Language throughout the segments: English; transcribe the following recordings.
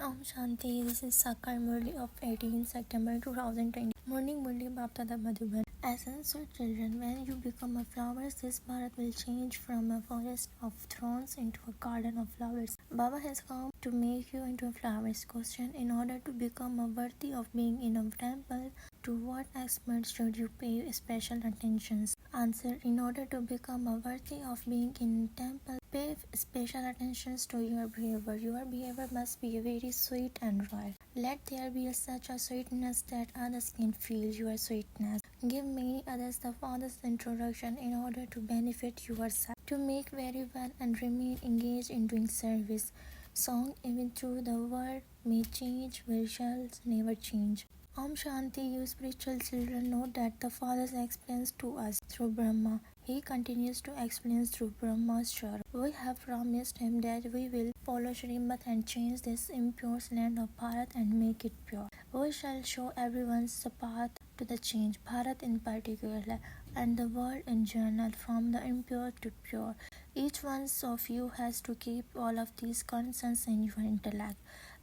Om Shanti, this is Sakar Murli of 18 September 2020. Morning Murli Baptada Madhuban. Essence of children, when you become a flower, this Bharat will change from a forest of thorns into a garden of flowers. Baba has come to make you into a flowers. Question: in order to become a worthy of being in a temple, to what aspects should you pay special attentions? Answer: in order to become a worthy of being in temple, pay special attentions to your behavior. Your behavior must be very sweet and royal. Let there be such a sweetness that others can feel your sweetness. Give many others the Father's introduction in order to benefit yourself. To make very well and remain engaged in doing service. Song: even though the world may change, we shall never change. Om Shanti, you spiritual children, know that the Father explains to us through Brahma. He continues to explain through Brahma's Shar. We have promised him that we will follow Srimad and change this impure land of Bharat and make it pure. We shall show everyone the path to the change, Bharat in particular, and the world in general, from the impure to pure. Each one of you has to keep all of these concerns in your intellect.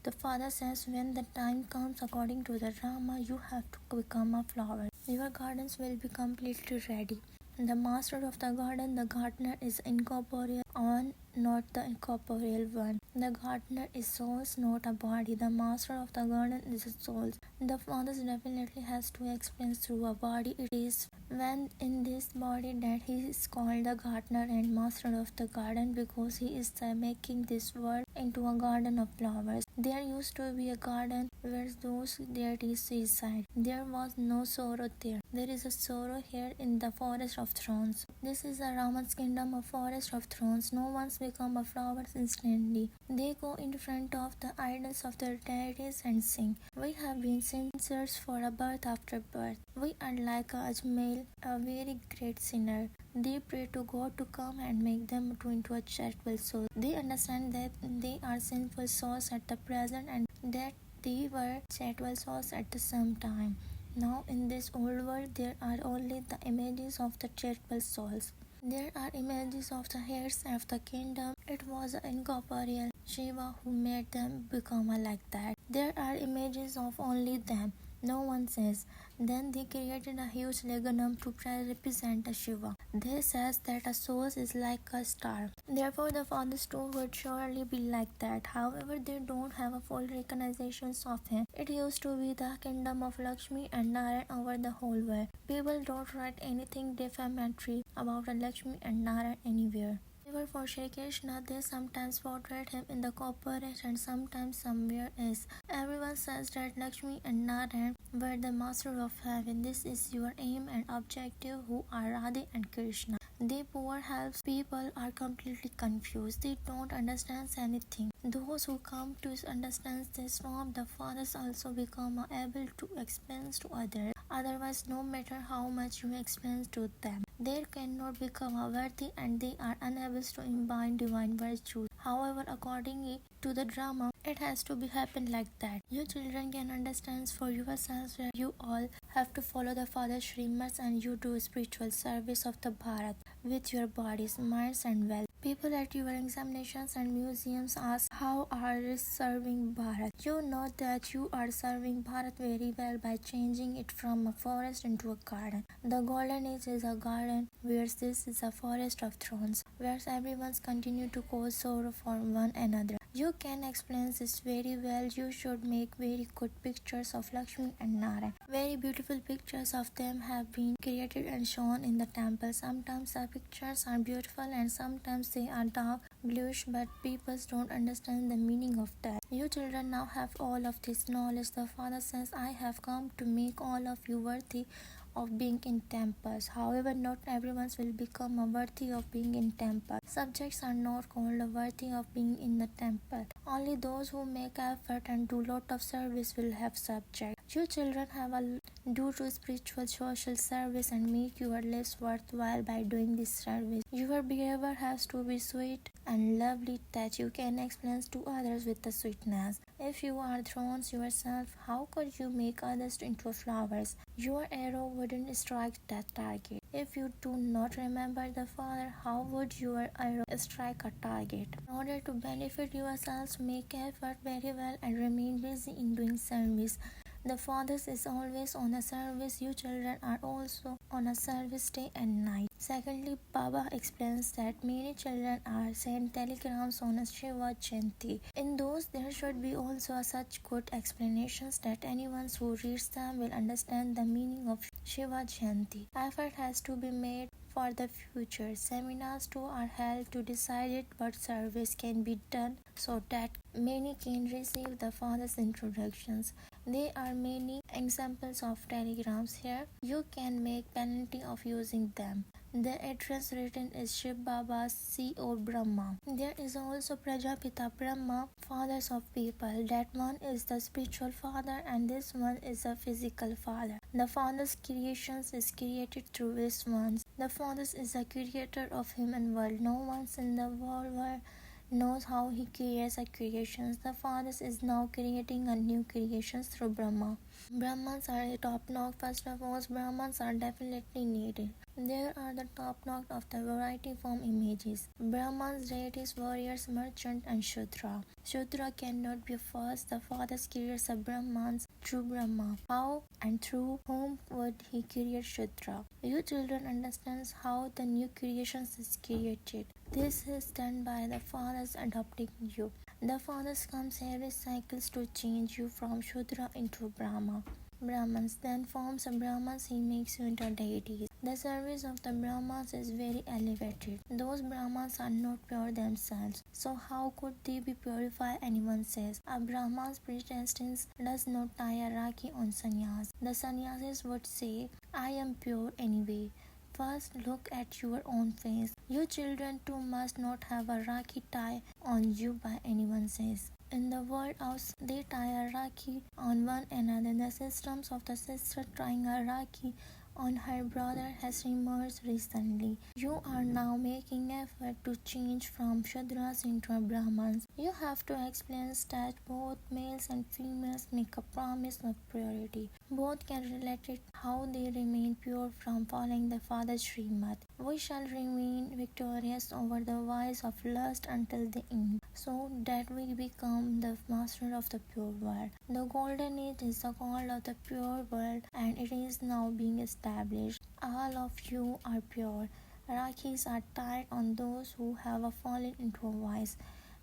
The Father says, when the time comes according to the drama, you have to become a flower. Your gardens will be completely ready. The master of the garden, the gardener, is incorporeal one, not the incorporeal one. The gardener is souls, not a body. The master of the garden is a soul. The Father definitely has to explain through a body. It is when in this body that he is called the gardener and master of the garden, because he is making this world into a garden of flowers. There used to be a garden where those deities reside. There was no sorrow there. There is a sorrow here in the forest of thorns. This is the Rama's kingdom of forest of thorns. No one's become a flower instantly. They go in front of the idols of their deities and sing. We have been sinners for a birth after birth. We are like a Ajmail, a very great sinner. They pray to God to come and make them into a charitable soul. They understand that they are sinful souls at the present and that they were charitable souls at the same time. Now in this old world there are only the images of the charitable souls. There are images of the heads of the kingdom. It was an incorporeal Shiva who made them become like that. There are images of only them. No one says. Then they created a huge leganum to represent a Shiva. They says that a soul is like a star. Therefore the Father's too would surely be like that. However, they don't have a full recognition of him. It used to be the kingdom of Lakshmi and Narayan over the whole world. People don't write anything defamatory about Lakshmi and Narayan anywhere. However, for Shri Krishna, they sometimes portray him in the corporation and sometimes somewhere else. Everyone says that Lakshmi and Narayan were the master of heaven. This is your aim and objective, who are Radha and Krishna. They poor helps people are completely confused. They don't understand anything. Those who come to understand this from the fathers also become able to explain to others. Otherwise, no matter how much you explain to them, they cannot become worthy and they are unable to imbibe divine virtues. However, according to the drama, it has to be happen like that. You children can understand for yourselves that you all have to follow the Father's Srimad and you do spiritual service of the Bharat with your bodies, minds and wealth. People at your examinations and museums ask, how are you serving Bharat? You know that you are serving Bharat very well by changing it from a forest into a garden. The golden age is a garden, whereas this is a forest of thorns, where everyone's continue to cause sorrow for one another. You can explain this very well. You should make very good pictures of Lakshmi and Narayan. Very beautiful pictures of them have been created and shown in the temple. Sometimes the pictures are beautiful and sometimes they are dark bluish, but people don't understand the meaning of that. You children now have all of this knowledge. The Father says, I have come to make all of you worthy of being in temples. However, not everyone will become worthy of being in temple. Subjects are not called worthy of being in the temple. Only those who make effort and do lot of service will have subject. You children have a do to spiritual social service and make your lives worthwhile by doing this service. Your behavior has to be sweet and lovely that you can explain to others with the sweetness. If you are thorns yourself, how could you make others into flowers? Your arrow wouldn't strike that target. If you do not remember the father, how would your arrow strike a target? In order to benefit yourselves, make effort very well and remain busy in doing service. The Father is always on a service. You children are also on a service day and night. Secondly, Baba explains that many children are sent telegrams on a Shiva Shanti. In those, there should be also such good explanations that anyone who reads them will understand the meaning of Shiva Shanti. Effort has to be made for the future. Seminars too are held to decide what service can be done so that many can receive the Father's introductions. There are many examples of telegrams here. You can make penalty of using them. The address written is Shivbaba, C.O. Brahma. There is also Prajapita Brahma, fathers of people. That one is the spiritual father and this one is the physical father. The father's creations is created through this ones. The father is the creator of human world. No one in the world knows how he creates a creations. The father is now creating a new creations through Brahma. Brahmans are the top notch. First of all, Brahmans are definitely needed. There are the top notch of the variety form images. Brahmans, deities, warriors, merchant and Shudra. Shudra cannot be first. The father creates a Brahmans through Brahma. How and through whom would he create Shudra? You children understand how the new creations is created. This is done by the fathers adopting you. The fathers comes every cycles to change you from Shudra into Brahma. Brahmans then forms a Brahmans, he makes you into deities. The service of the Brahmans is very elevated. Those Brahmans are not pure themselves. So how could they be purified? Anyone says. A Brahman's predestined does not tie a rakhi on sannyas. The sannyasis would say, I am pure anyway. First look at your own face. You children too must not have a rakhi tie on you by anyone says. In the world house, they tie a rakhi on one another. The systems of the sister tying a rakhi on her brother has emerged recently. You are now making effort to change from Shudras into Brahmans. You have to explain that both males and females make a promise of purity. Both can relate it how they remain pure from following the Father's Srimad. We shall remain victorious over the vice of lust until the end, so that we become the master of the pure world. The golden age is the call of the pure world and it is now being established. All of you are pure. Rakhis are tied on those who have fallen into vice.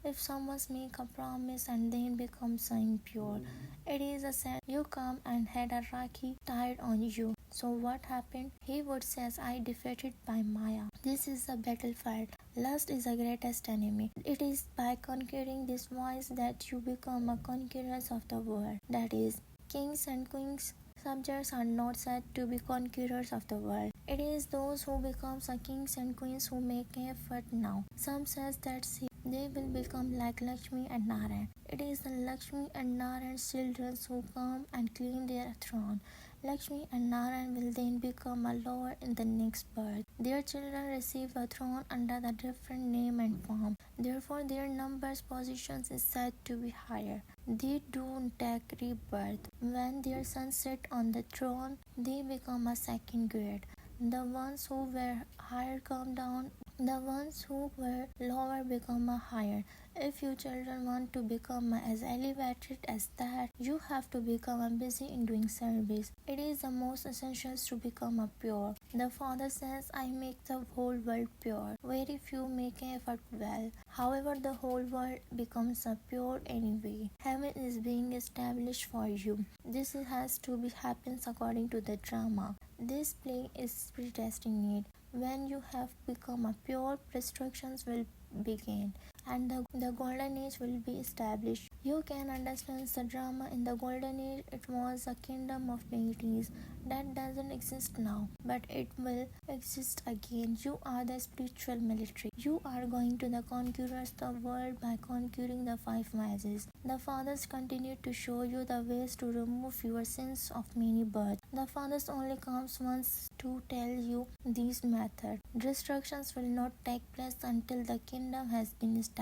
If someone makes a promise and then becomes impure, it is a sin. You come and had a rakhi tied on you. So what happened? He would say, I defeated by Maya. This is the battlefield. Lust is the greatest enemy. It is by conquering this vice that you become a conquerors of the world. That is, kings and queens. Subjects are not said to be conquerors of the world. It is those who become kings and queens who make effort now. Some says that they will become like Lakshmi and Narayan. It is the Lakshmi and Narayan's children who come and claim their throne. Lakshmi and Narayan will then become a lower in the next birth. Their children receive the throne under the different name and form. Therefore, their numbers positions is said to be higher. They don't take rebirth. When their sons sit on the throne, they become a second grade. The ones who were higher come down. The ones who were lower become a higher. If you children want to become as elevated as that, you have to become busy in doing service. It is the most essential to become a pure. The Father says, I make the whole world pure. Very few make effort well. However, the whole world becomes a pure anyway. Heaven is being established for you. This has to be happens according to the drama. This play is predestined. When you have become a pure, restrictions will begin and the golden age will be established. You can understand the drama. In the golden age, it was a kingdom of deities that doesn't exist now, but it will exist again. You are the spiritual military. You are going to the conquerors the world by conquering the five vices. The fathers continue to show you the ways to remove your sins of many births. The fathers only comes once to tell you these methods. Destructions will not take place until the kingdom has been established.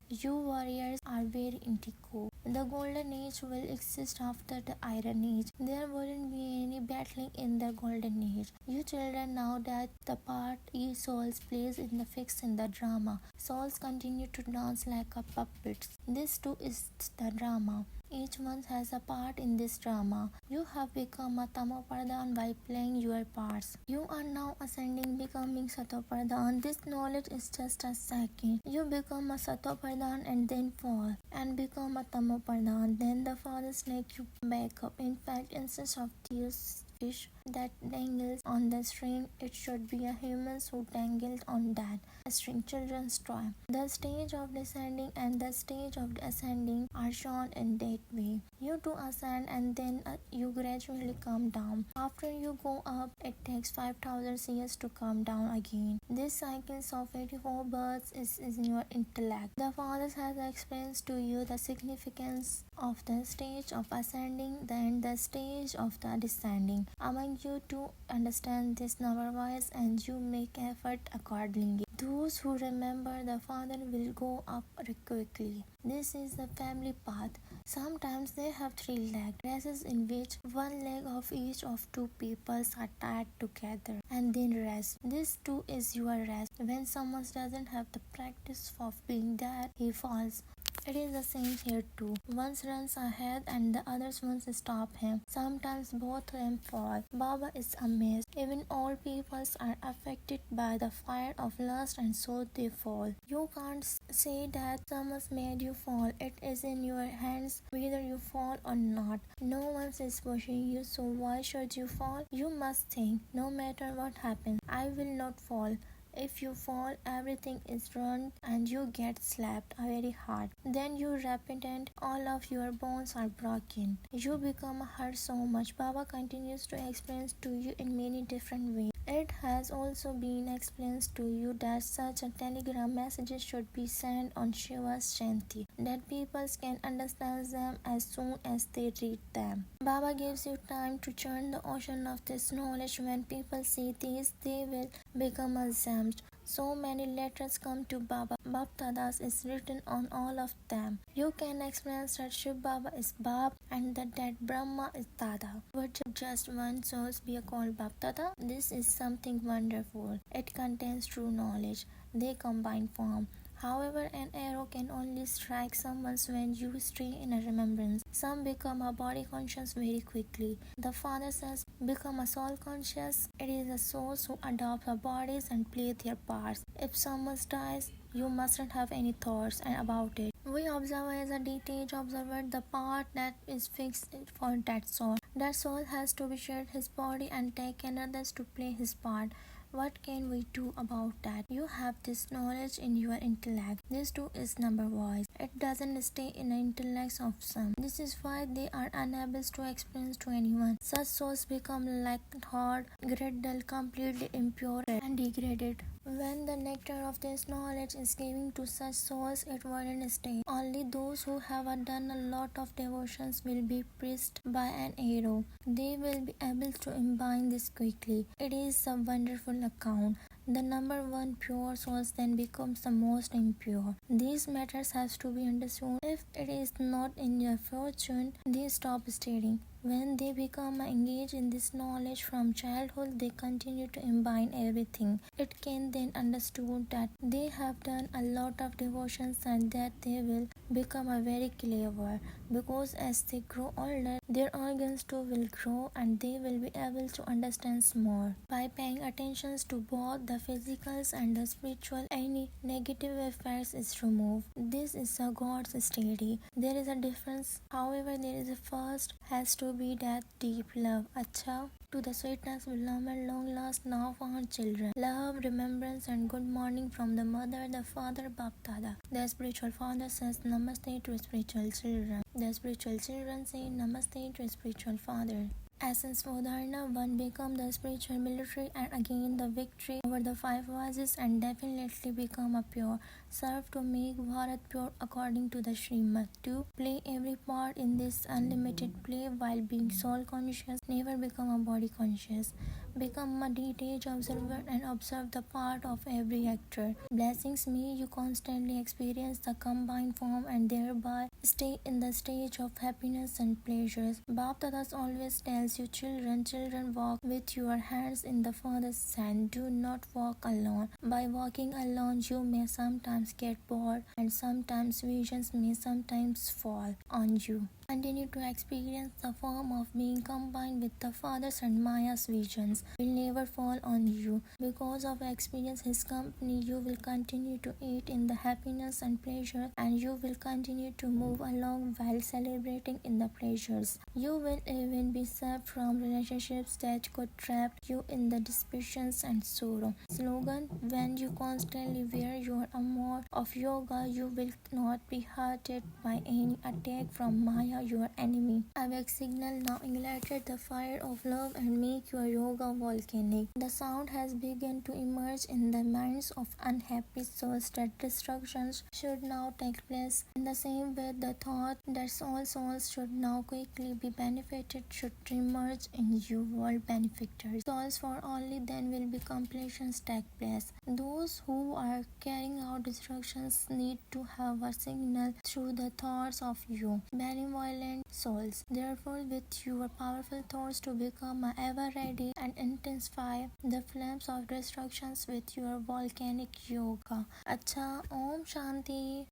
You warriors are very integral. The golden age will exist after the iron age. There wouldn't be any battling in the golden age. You children know that the part each soul plays in the fix in the drama. Souls continue to dance like a puppets. This too is the drama. Each one has a part in this drama. You have become a Tamopardhan by playing your parts. You are now ascending, becoming Satopardhan. This knowledge is just a second. You become a Satopardhan and then fall and become a Tamopardhan. Then the father snake you back up. In fact, instead of these fish that dangles on the string, it should be a human who dangled on that string. Children's toy. The stage of descending and the stage of ascending are shown in that way. You do ascend and then you gradually come down. After you go up, it takes 5,000 years to come down again. This cycle of 84 births is in your intellect. The father has explained to you the significance of the stage of ascending, then the stage of the descending. Among you to understand this number-wise and you make effort accordingly. Those who remember the father will go up quickly. This is the family path. Sometimes they have 3 leg races in which one leg of each of 2 peoples are tied together and then rest. This too is your rest. When someone doesn't have the practice of being there, he falls. It is the same here too. One runs ahead and the other ones stop him. Sometimes both of them fall. Baba is amazed. Even all peoples are affected by the fire of lust and so they fall. You can't say that someone made you fall. It is in your hands whether you fall or not. No one is pushing you, so why should you fall? You must think, no matter what happens, I will not fall. If you fall, everything is ruined and you get slapped very hard. Then you repent, all of your bones are broken. You become hurt so much. Baba continues to explain to you in many different ways. It has also been explained to you that such a telegram messages should be sent on Shiva's shanti, that people can understand them as soon as they read them. Baba gives you time to churn the ocean of this knowledge. When people see these, they will become exempt. So many letters come to Baba. Baptadas is written on all of them. You can explain that Shivbaba is Bab and that Brahma is Dada. Would just one source be called Baptada? This is something wonderful. It contains true knowledge. They combine form. However, an arrow can only strike someone when you stay in a remembrance. Some become a body conscious very quickly. The father says, become a soul conscious. It is the souls who adopt our bodies and play their parts. If someone dies, you mustn't have any thoughts about it. We observe as a detached observer the part that is fixed for that soul. That soul has to be shed his body and take another to play his part. What can we do about that? You have this knowledge in your intellect. This too is number wise. It doesn't stay in the intellects of some. This is why they are unable to explain to anyone. Such souls become like hard, great dull, completely impure and degraded. When the nectar of this knowledge is given to such souls, it wouldn't stay. Only those who have done a lot of devotions will be pierced by an arrow. They will be able to imbibe this quickly. It is a wonderful account. The number 1 pure souls then becomes the most impure. These matters has to be understood. If it is not in their fortune, they stop studying. When they become engaged in this knowledge from childhood, they continue to imbibe everything. It can then understood that they have done a lot of devotions and that they will become a very clever, because as they grow older, their organs too will grow and they will be able to understand more. By paying attention to both the physicals and the spiritual, any negative effects is removed. This is a God's study. There is a difference. However, there is a first has to be that deep love. Acha, to the sweetness, beloved, long last now found children. Love, remembrance and good morning from the mother, the father, Baptada. The spiritual father says namaste to spiritual children. The spiritual children say namaste to spiritual father. essence for Dharna. One become the spiritual military and again the victory over the five vices and definitely become a pure. Serve to make Bharat pure according to the Srimad. 2. Play every part in this unlimited play while being soul conscious. Never become a body conscious. Become a detached observer and observe the part of every actor. Blessings may you constantly experience the combined form and thereby stay in the stage of happiness and pleasures. Bap Tadas always tells you children walk with your hands in the Father's hand. Do not walk alone. By walking alone you may sometimes get bored and sometimes visions may sometimes fall on you. Continue to experience the form of being combined with the Father's and Maya's visions will never fall on you. Because of experience his company, you will continue to eat in the happiness and pleasure and you will continue to move along while celebrating in the pleasures. You will even be saved from relationships that could trap you in the disparitions and sorrow. Slogan: when you constantly wear your armor of yoga, you will not be hurted by any attack from Maya, your enemy. Awake signal: now ignite the fire of love and make your yoga volcanic. The sound has begun to emerge in the minds of unhappy souls that destructions should now take place. In the same way, the thought that all souls should now quickly be benefited should emerge in you, world benefactors. Souls for only then will be completions take place. Those who are carrying out destructions need to have a signal through the thoughts of you, benevolent souls. Therefore, with your powerful thoughts to become ever ready and intensify the flames of destructions with your volcanic yoga. Acha, Om Shanti.